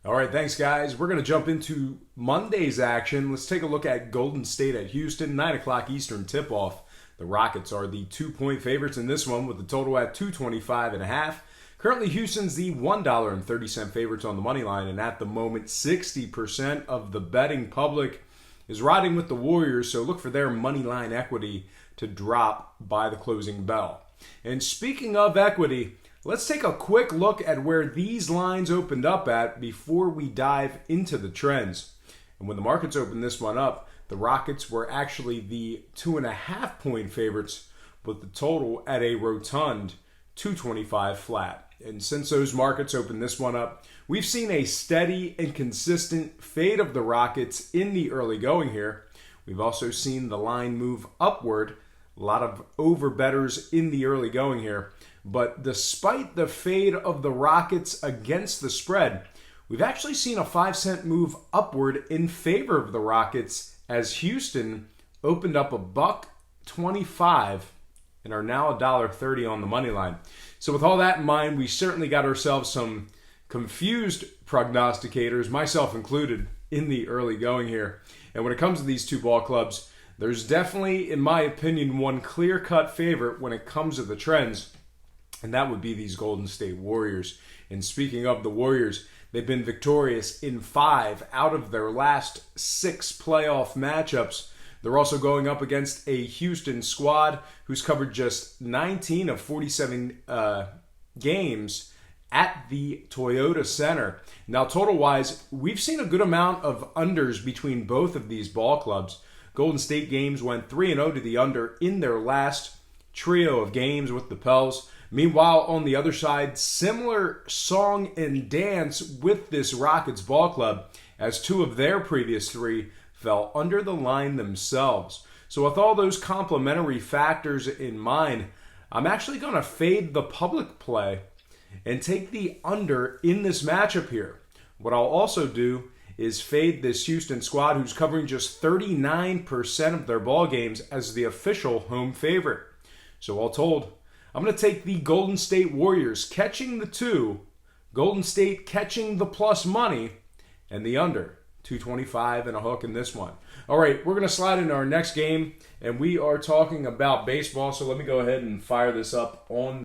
All right, thanks, guys. We're going to jump into Monday's action. Let's take a look at Golden State at Houston, 9 o'clock Eastern tip-off. The Rockets are the 2-point favorites in this one with the total at 225.5. Currently, Houston's the $1.30 favorites on the money line, and at the moment, 60% of the betting public is riding with the Warriors, so look for their money line equity to drop by the closing bell. And speaking of equity, let's take a quick look at where these lines opened up at before we dive into the trends. And when the markets opened this one up, the Rockets were actually the 2.5-point favorites, with the total at a rotund 225 flat. And since those markets opened this one up, we've seen a steady and consistent fade of the Rockets in the early going here. We've also seen the line move upward. A lot of overbettors in the early going here. But despite the fade of the Rockets against the spread, we've actually seen a 5-cent move upward in favor of the Rockets as Houston opened up $1.25 and are now $1.30 on the money line. So with all that in mind, we certainly got ourselves some confused prognosticators, myself included, in the early going here. And when it comes to these two ball clubs, there's definitely, in my opinion, one clear-cut favorite when it comes to the trends, and that would be these Golden State Warriors. And speaking of the Warriors, they've been victorious in 5 out of their last 6 playoff matchups. They're also going up against a Houston squad who's covered just 19 of 47 games at the Toyota Center. Now, total-wise, we've seen a good amount of unders between both of these ball clubs. Golden State games went 3-0 to the under in their last trio of games with the Pels. Meanwhile, on the other side, similar song and dance with this Rockets ball club, as 2 of their previous 3 fell under the line themselves. So with all those complementary factors in mind, I'm actually going to fade the public play and take the under in this matchup here. What I'll also do is fade this Houston squad who's covering just 39% of their ball games as the official home favorite. So all told, I'm going to take the Golden State Warriors catching the 2, Golden State catching the plus money, and the under 225 and a hook in this one. All right, we're going to slide into our next game, and we are talking about baseball. So let me go ahead and fire this up on